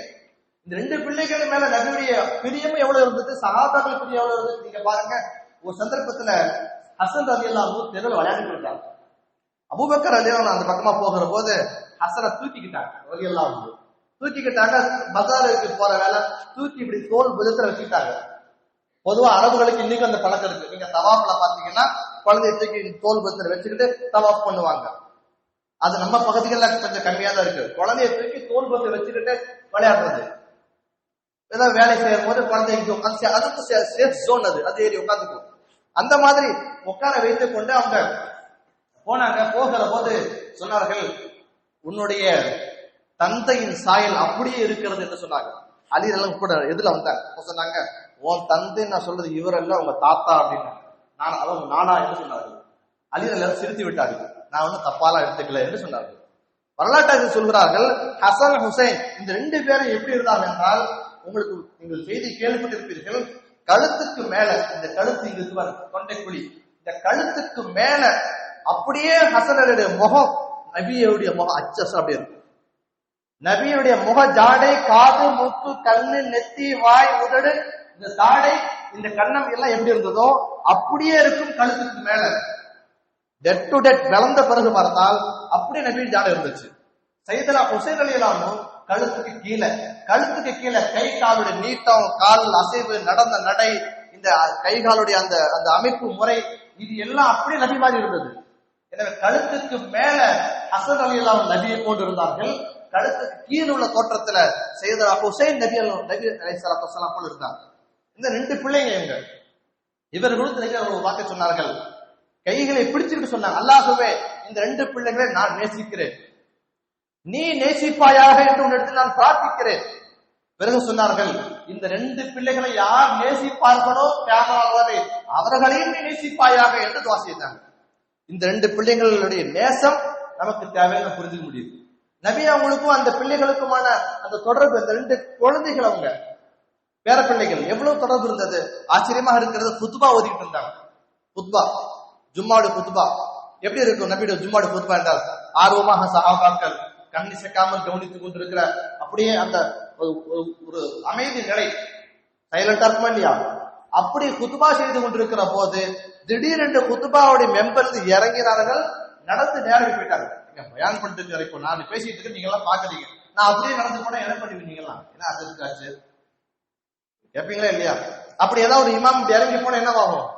இந்த 2 பிள்ளைகள் மேல நபியுடைய பிரியமும் எவ்வளவு இருந்தது, சஹாபாக்கள் பிரியம் எவ்வளவு இருந்தது நீங்க பாருங்க. ஒரு சந்தர்ப்பத்துல ஹசன் ரலியல்லாஹு தெருவில் விளையாடிட்டு இருக்காங்க. அபூபக்கர் ரலியல்லாஹு அந்த பக்கமா போகிற போது ஹசனை தூக்கிக்கிட்டாங்க. ரலியல்லாஹு தூக்கிக்கிட்டாங்க. பஜாருக்கு போற வேலை தூக்கி இப்படி தோல் புஜத்துல வச்சுக்கிட்டாங்க. பொதுவா அரபுகளுக்கு இன்னைக்கு அந்த பழக்கம் இருக்கு. நீங்க தவாப்ல பாத்தீங்கன்னா குழந்தைய தூக்கி தோல் புஜத்துல வச்சுக்கிட்டு தவாப் பண்ணுவாங்க. அது நம்ம பகுதிகள்ல கொஞ்சம் கம்மியா தான் இருக்கு. குழந்தைய தூக்கி தோல் புஜத்துல வச்சுக்கிட்டு விளையாடுறது, ஏதாவது வேலை செய்யும் போது குழந்தைக்கு அதுக்கு சேஃப் ஜோன், அது ஏறி உட்காந்துக்கும். அந்த மாதிரி உட்கார வைத்துக் கொண்டு அவங்க போனாங்க. போகிற போது சொன்னார்கள், உன்னுடைய தந்தையின் சாயல் அப்படியே இருக்கிறது என்று சொன்னாங்க. அலி எல்லாம் கூட எதுல வந்தாங்க சொன்னாங்க, உன் தந்தை நான் சொல்றது இவரல்ல உங்க தாத்தா அப்படின்னு. அவங்க நானா என்று சொன்னார்கள். அலி எல்லாரும் சிரித்து விட்டார்கள். நான் ஒன்னும் தப்பாலாம் எடுத்துக்கல என்று சொன்னார்கள். வரலாற்று சொல்கிறார்கள், ஹசன் ஹுசைன் இந்த 2 பேரும் எப்படி இருந்தாங்க என்றால், உங்களுக்கு நீங்கள் செய்தி கேள்விப்பட்டிருப்பீர்கள், கழுத்துக்கு மேல, இந்த கழுத்து இங்கு தொண்டைக்குழி, இந்த கழுத்துக்கு மேல அப்படியே ஹசனுடைய முகம் நபியுடைய முகம் அச்சஸ் அப்படி இருக்கும். நபியுடைய முக ஜாடை, காது, மூக்கு, கண்ணு, நெத்தி, வாய், உதடு, இந்த தாடை, இந்த கண்ணம் எல்லாம் எப்படி இருந்ததோ அப்படியே இருக்கும் கழுத்துக்கு மேல. டெட் டு டெட் விளந்த பிறகு பார்த்தால் அப்படியே நபியின் ஜாடை இருந்துச்சு. சையதனா ஹுசைன் ரலியல்லாஹு கழுத்துக்கு கீழே கை காலுடைய நீட்டம், கால் அசைவு, நடந்த நடை, இந்த கை காலுடைய அந்த அந்த அமைப்பு முறை, இது எல்லாம் அப்படியே நபி மாதிரி இருந்தது. எனவே கழுத்துக்கு மேல ஹசன் ரலியல்லாஹு நபியை போன்று இருந்தார்கள். கழுத்துக்கு கீழ் உள்ள தோற்றத்துல சையதுனா ஹுசைன் நபி அலைஹிஸ்ஸலாத்து வஸலாம் போல இருந்தாங்க. இந்த 2 பிள்ளைங்க இவர்களுக்கு நபி அவர்கள் வாக்கு சொன்னார்கள். கைகளை பிடிச்சிட்டு சொன்னாங்க, அல்லாஹ்வே இந்த 2 பிள்ளைகளை நான் நேசிக்கிறேன், நீ நேசிப்பாயாக என்று உன்னிடத்தில் நான் பிரார்த்திக்கிறேன். பிறகு சொன்னார்கள், இந்த 2 பிள்ளைகளை யார் நேசிப்பார்களோ கியாமத் அவர்களையும் நீ நேசிப்பாயாக என்று துஆ செய்தாங்க. இந்த 2 பிள்ளைகளுடைய நேசம் நமக்கு தேவையான புரிஞ்சுக்க முடியுது. நபி அவங்களுக்கும் அந்த பிள்ளைகளுக்குமான அந்த தொடர்பு, அந்த 2 குழந்தைகள் அவங்க பேர பிள்ளைகள் எவ்வளவு தொடர்பு இருந்தது ஆச்சரியமாக இருக்கிறது. குத்பா ஓதிட்டு இருந்தாங்க. குத்பா, ஜும்மாடு குத்பா எப்படி இருக்கும்? நபியோட ஜும்மாடு குத்பா என்றால் ஆர்வமாக சஹாபாக்கள் கண்ணி செக்காமல் கவனித்துக் கொண்டிருக்கிற அப்படியே அந்த ஒரு அமைதி நிலை, சைலண்டா இருக்குமா இல்லையா? அப்படி குத்பா செய்து கொண்டிருக்கிற போது திடீரென்று குத்பாவுடைய மெம்பர்ஸ் இறங்கினார்கள், நடந்து நேரம் போயிட்டாங்க. பயான் பண்ணிட்டு இப்போ நான் பேசிட்டு இருக்கேன், நீங்க எல்லாம் பாக்குறீங்க, நான் அப்படியே நடந்து போனா என்ன பண்ணுவீங்களா? ஏன்னா அது இருக்காச்சு கேட்பீங்களா இல்லையா? அப்படி ஏதாவது ஒரு இமாம் இறங்கி போனா என்ன ஆகும்?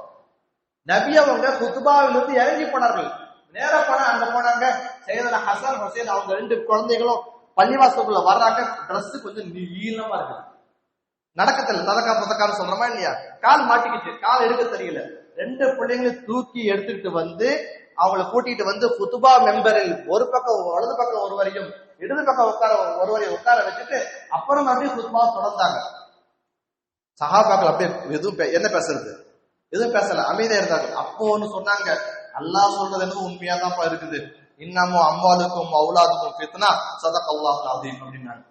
நபி அவங்க குத்பாவிலிருந்து இறங்கி போனார்கள், நேரா போனா அங்க போனாங்க. சையதுனா ஹசன் ஹுசைன் அவங்க 2 குழந்தைகளும் பள்ளிவாசலுக்குள்ள வர்றாங்க. ட்ரெஸ் கொஞ்சம் நீளமா இருக்கு, நடக்கத்துல ததக்கா புதக்கான்னு சொல்றோமா இல்லையா? கால் மாட்டிக்கிச்சு, கால் எடுக்க தெரியல. 2 பிள்ளைங்களையும் தூக்கி எடுத்துக்கிட்டு வந்து அவங்களை கூட்டிட்டு வந்து குத்பா மெம்பரில் ஒரு பக்கம் வலது பக்கம் ஒருவரையும் இடது பக்கம் ஒருவரையும் உட்கார வச்சுட்டு அப்புறம் அப்படியே குத்பா தொடர்ந்தாங்க. சஹாபாக்கள் அப்படியே எதுவும் என்ன பேசுறது, எதுவும் பேசல, அமைதியா இருந்தாங்க. அப்போ ஒண்ணு சொன்னாங்க, அல்லாஹ் சொல்றது என்னது உண்மையா தான்ப்பா இருக்குது, இன்னமும் அம்வாலுக்கும் அவுலாதுக்கும் ஃபித்னா ஸதகல்லாஹுல் அஸீம் அப்படின்னாங்க.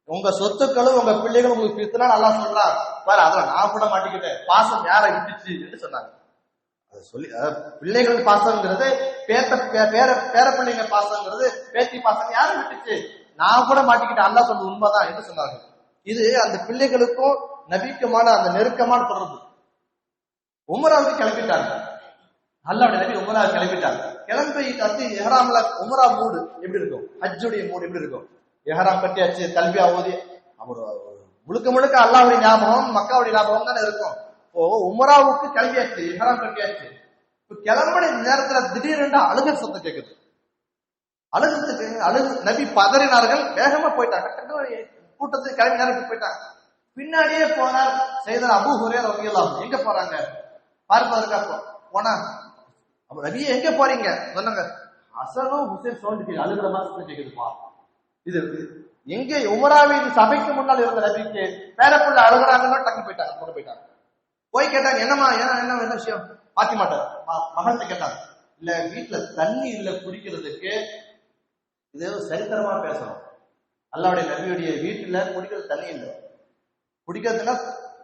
உங்க சொத்துக்களும் உங்க பிள்ளைகளும் உங்களுக்கு ஃபித்னா அல்லாஹ் சொல்றான் பாரு, அதுல நான் கூட மாட்டிக்கிட்டேன், பாசம் யாரை விட்டுச்சு என்று சொன்னாங்க. அது சொல்லி பிள்ளைகள் பாசம்ங்கிறது பேர பிள்ளைங்க பாசம்ங்கிறது பேத்தி பாசம் யாரை விட்டுச்சு, நான் கூட மாட்டிக்கிட்டேன், அல்லாஹ் சொல்றது உண்மைதான் என்று சொன்னார்கள். இது அந்த பிள்ளைகளுக்கும் நபிக்குமான அந்த நெருக்கமான தொடர்பு. உமராவுக்கு கிளம்பிட்டாங்க, அல்லாஹ்வுடைய நபி உமராவுக்கு கிளம்பிட்டாங்க. கிளம்பி கட்டி எஹ்ராம்ல உமரா மூடு எப்படி இருக்கும், ஹஜ்ஜுடைய மூடு எப்படி இருக்கும்? எஹ்ராம் கட்டியாச்சு, தல்பியா ஓதி அவர் முழுக்க முழுக்க அல்லாஹ்வுடைய ஞாபகம் மக்காவுடைய ஞாபகம் தானே இருக்கும். இப்போ உமராவுக்கு கிளம்பியாச்சு, எஹ்ராம் கட்டியாச்சு. இப்ப கிளம்பின நேரத்துல திடீரென்று அழுகை சத்தம் கேட்குது. அழுகு நபி பதறினார்கள், வேகமா போயிட்டாங்க, கூட்டத்துக்கு கிளம்பி நேரத்துக்கு போயிட்டாங்க. பின்னாடியே போனார் சையதுனா அபூ ஹுரைரா ரலியல்லாஹு அன்ஹு. எங்க போறாங்க பார்ப்பதற்காக போனா, அப்ப நபி எங்க போறீங்க சொன்னாங்க. ஹசனும் ஹுசைன் சவுண்ட் அழுகிற மாதிரி கேக்குதுப்பா. இது எங்க உமராவின் சபைக்கு முன்னால் இருந்த நபிக்கு பேரப்புள்ள அழுகுறாங்கன்னு டக்கு போயிட்டாங்க. போய் கேட்டாங்க, என்னமா என்ன விஷயம்? பாத்திமாட்ட மகள்கிட்ட கேட்டாங்க. இல்ல வீட்டுல தண்ணி இல்ல குடிக்கிறதுக்கு, இது சரித்திரமா பேசணும். அல்லாஹ்வுடைய நபியுடைய வீட்டுல குடிக்கிறது தண்ணி இல்லை, குடிக்கிறதுனா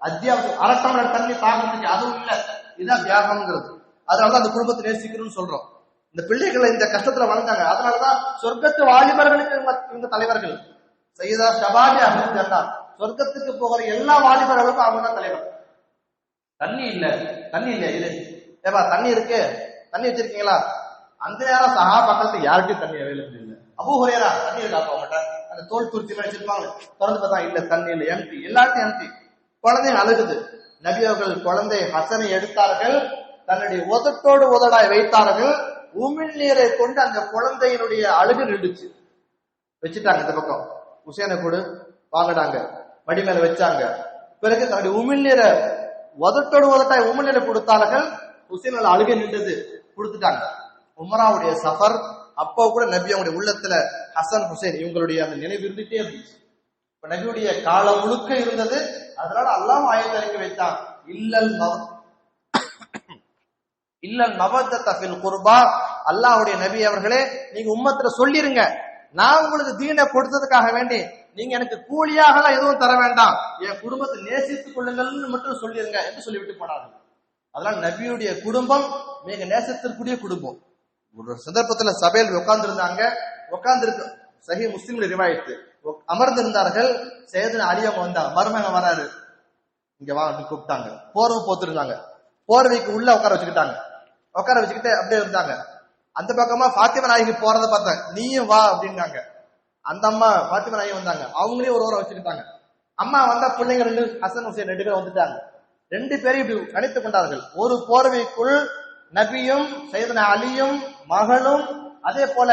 அத்தியாவசியம், அரை டம்ளர் தண்ணி தாகத்துக்கு அதுவும் இல்ல, இதுதான் தியாகம்ங்கிறது. அதனாலதான் அந்த குடும்பத்தை நேசிக்கணும்னு சொல்றோம். இந்த பிள்ளைகளை இந்த கஷ்டத்துல வளர்ந்தாங்க. அதனாலதான் சொர்க்கத்து வாலிபர்களுக்கு இந்த தலைவர்கள் சையதா ஷபாபி அஹ்லல் ஜன்னா, சொர்க்கத்துக்கு போகிற எல்லா வாலிபர்களுக்கும் அவங்க தான் தலைவர். தண்ணி இல்ல இது ஏப்பா தண்ணி இருக்கு, தண்ணி வச்சிருக்கீங்களா? அந்த நேரம் சஹாபாக்களுக்கு யாருக்கும் தண்ணி அவைலபிள் இல்லை. அபூ ஹுரைரா தண்ணி இருக்கா அவங்ககிட்ட? அந்த தோல் துருத்தி மாதிரி வச்சிருப்பாங்க, திறந்து பார்த்தா இல்ல, தண்ணி இல்லை, எம்டி, எல்லாத்தையும் எம்டி. குழந்தை அழுகுது. நபி அவர்கள் குழந்தை ஹசனை எடுத்தார்கள், தன்னுடைய உதட்டோடு உதடாய் வைத்தார்கள். உமிழ் நீரை கொண்டு அந்த குழந்தையினுடைய அழுகு நின்றுச்சு. வச்சுட்டாங்க. இந்த பக்கம் உசேனை கூட வாங்கினாங்க, மடி மேல வச்சாங்க. பிறகு தன்னுடைய உமிழ் நீரை உதட்டோடு உதட்டாய் உமிழ் நீரை கொடுத்தார்கள். உசேன் அழுகை நின்றது, கொடுத்துட்டாங்க. உமராவுடைய சஃபர் அப்போ கூட நபி அவங்களுடைய உள்ளத்துல ஹசன் ஹுசைன் இவங்களுடைய அந்த நினைவு இருந்துட்டே இருந்துச்சு. இப்ப நபியுடைய காலம் முழுக்க இருந்தது. அதனால அல்லாஹ் ஆயத்தை இறக்கி வைத்தான், இல்லல் மவத்தத ஃபில் குர்பா. அல்லாஹ்வுடைய நபி அவர்களே, நீங்க உம்மத்துல சொல்லிருங்க, நான் உங்களுக்கு தீனை கொடுத்ததுக்காக வேண்டி நீங்க எனக்கு கூலியாக எதுவும் தர வேண்டாம், என் குடும்பத்தை நேசித்துக் கொள்ளுங்கள்னு மட்டும் சொல்லிருங்க என்று சொல்லிவிட்டு போனார்கள். அதனால நபியுடைய குடும்பம் மிக நேசத்திற்குரிய குடும்பம். ஒரு சந்தர்ப்பத்துல சபையில் உட்கார்ந்து இருந்தாங்க, உட்கார்ந்து சஹீஹ் முஸ்லிம்ல ரிவாயத்து, அமர்ந்திருந்தார்கள். சையதுனா அலி அவங்க வந்தாங்க, மருமகன் வராரு, இங்க வா கூப்பிட்டாங்க. போர்வை போத்துருந்தாங்க, போர்வைக்கு உள்ள உட்கார வச்சுக்கிட்டாங்க. உட்கார வச்சுக்கிட்டு அப்படியே இருந்தாங்க. அந்த பக்கமா ஃபாத்திமா நாயகி போறதை பார்த்தேன், நீயும் வா அப்படின்னாங்க. அந்த அம்மா ஃபாத்திமா நாயகி வந்தாங்க, அவங்களே ஒரு வச்சுக்கிட்டாங்க. அம்மா வந்தா பிள்ளைங்க 2 ஹசன் ஹுசைன் 2 பேரும் வந்துட்டாங்க. 2 பேரையும் இப்படி கணித்துக் கொண்டார்கள். ஒரு போர்வைக்குள் நபியும் சையதுனா அலியும் மகளும், அதே போல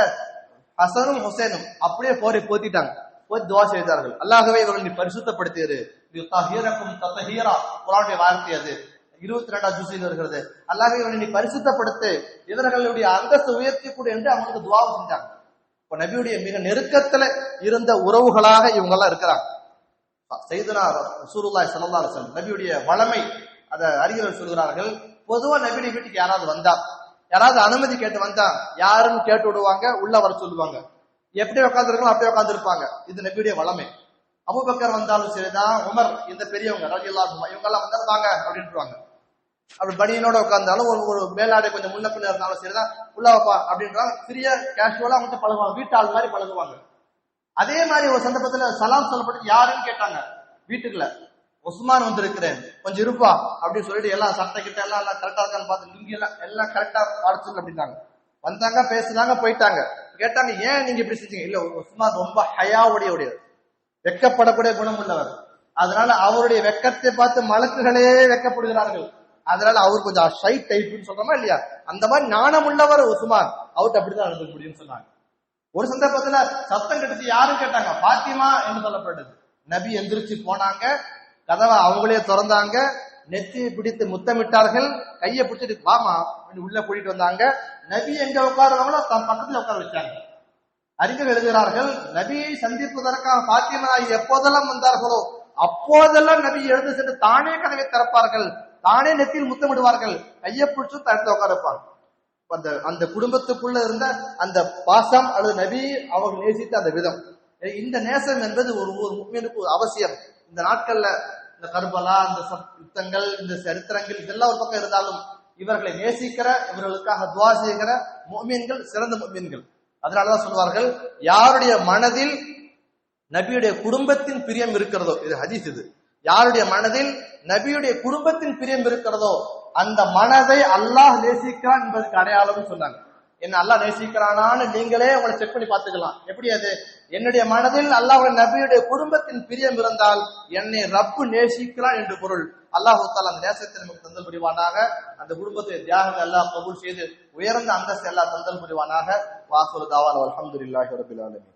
ஹசனும் ஹுசைனும் அப்படியே போரை போத்திட்டாங்க. போய் துவா செய்தார்கள், அல்லாஹ்வே இவர்கள் நீ பரிசுத்தப்படுத்தியது. குர்ஆனுடைய வார்த்தை அது. 22ஆம் ஜுஸில் இருக்கிறது. அல்லாஹ்வே இவனை நீ பரிசுத்தப்படுத்து, இவர்களுடைய அந்தஸ்து உயர்த்தி கொடு என்று அவங்களுக்கு துவா செஞ்சாங்க. இப்ப நபியுடைய மிக நெருக்கத்துல இருந்த உறவுகளாக இவங்க எல்லாம் இருக்கிறாங்க. சையதுனா ரசூலுல்லாஹி ஸல்லல்லாஹு அலைஹி வஸல்லம் நபியுடைய வளமை அத அறிஞர்கள் சொல்கிறார்கள். பொதுவா நபியுடைய வீட்டுக்கு யாராவது வந்தா, யாராவது அனுமதி கேட்டு வந்தா யாருன்னு கேட்டு விடுவாங்க, உள்ள வர சொல்லுவாங்க. எப்படி உட்காந்துருக்கணும் அப்படியே உட்கார்ந்து இருப்பாங்க. இது நபியுடைய வளமை. அபூபக்கர் வந்தாலும் சரிதான், உமர் இந்த பெரியவங்க ரலியல்லாஹு அன்ஹு இவங்க எல்லாம் வந்தாலும் வாங்க அப்படின்றாங்க. அப்படி பனியனோட உட்கார்ந்தாலும் ஒரு மேலாடை கொஞ்சம் முன்ன பின்ன இருந்தாலும் சரிதான், உள்ள வைப்பா அப்படின்றாங்க. சிறிய கேஷுவலா அவங்ககிட்ட பழகுவாங்க, வீட்டு ஆள் மாதிரி பழகுவாங்க. அதே மாதிரி ஒரு சந்தர்ப்பத்துல சலாம் சொல்லப்பட்டு யாருன்னு கேட்டாங்க வீட்டுக்குள்ள. உஸ்மான் வந்திருக்கிறேன் கொஞ்சம் இருப்பா அப்படின்னு சொல்லிட்டு எல்லாம் சட்டை கிட்ட எல்லாம் கரெக்டா இருக்கான்னு பார்த்து லுங்கி எல்லாம் கரெக்டா அடிச்சு அப்படின்னாங்க. வந்தாங்க, பேசுனாங்க, போயிட்டாங்க. கேட்டாங்க ஏன் நீங்க இப்படி செஞ்சீங்க? இல்ல, உஸ்மான் ரொம்ப ஹயாவுடைய வெக்கப்படக்கூடிய குணம் உள்ளவர். அதனால அவருடைய வெக்கத்தை பார்த்து மலக்குகளே வெக்கப்படுகிறார்கள். அதனால அவர் கொஞ்சம் ஷை டைப்னு சொல்றோமா இல்லையா, அந்த மாதிரி நாணம் உள்ளவர் உஸ்மான், அவர்கிட்ட அப்படிதான் நடந்துக்க முடியும்னு சொன்னாங்க. ஒரு சந்தர்ப்பத்துல சத்தம் கட்டுச்சு, யாரும் கேட்டாங்க, பாத்திமா என்று சொல்லப்பட்டது. நபி எந்திரிச்சு போனாங்க, கதவை அவங்களே திறந்தாங்க, நெத்தி பிடித்து முத்தமிட்டார்கள், கையை பிடிச்சிட்டு வாமா உள்ள கூட்டிட்டு வந்தாங்க. நபி எங்க உட்காருவாங்களோ தன் பக்கத்துல உட்கார வச்சாங்க. அறிஞர்கள் எழுதுகிறார்கள், நபியை சந்திப்பதற்காக பாத்திமா எப்போதெல்லாம் வந்தார்களோ அப்போதெல்லாம் நபி எழுந்து சென்று தானே கதவை திறப்பார்கள், தானே நெத்தியில் முத்தமிடுவார்கள், கையை பிடிச்சு தடுத்து உட்கார வைப்பாங்க. அந்த குடும்பத்துக்குள்ள இருந்த அந்த பாசம் அல்லது நபி அவர்கள் நேசித்த அந்த விதம், இந்த நேசம் என்பது ஒரு முஃமினுக்கு அவசியம். இந்த நாட்கள்ல இந்த கர்பலா, இந்த யுத்தங்கள், இந்த சரித்திரங்கள் இதெல்லாம் ஒரு பக்கம் இருந்தாலும் இவர்களை நேசிக்கிற, இவர்களுக்காக துவா செய்கிற முஃமின்கள் சிறந்த முஃமின்கள். அதனாலதான் சொல்வார்கள், யாருடைய மனதில் நபியுடைய குடும்பத்தின் பிரியம் இருக்கிறதோ, இது ஹதீஸ், இது யாருடைய மனதில் நபியுடைய குடும்பத்தின் பிரியம் இருக்கிறதோ அந்த மனதை அல்லாஹ் நேசிக்கிறான் என்பதற்கு அடையாளம் சொன்னாங்க. என்ன அல்லாஹ் நேசிக்கிறானான்னு நீங்களே உங்களை செக் பண்ணி பார்த்துக்கலாம். எப்படி அது? என்னுடைய மனதில் அல்லாஹ்வுடைய நபியுடைய குடும்பத்தின் பிரியம் இருந்தால் என்னை ரப்பு நேசிக்கிறான் என்று பொருள். அல்லாஹ் தஆலா அந்த நேசத்தை நமக்கு தந்தல் புரிவானாக. அந்த குடும்பத்தை தியாகங்கள் அல்லாஹ் கபூல் செய்து உயர்ந்த அந்தஸ்து எல்லாம் தந்தல் புரிவானாக. வாசுரு தாவானா அல்ஹம்துலில்லாஹி ரப்பில் ஆலமீன்.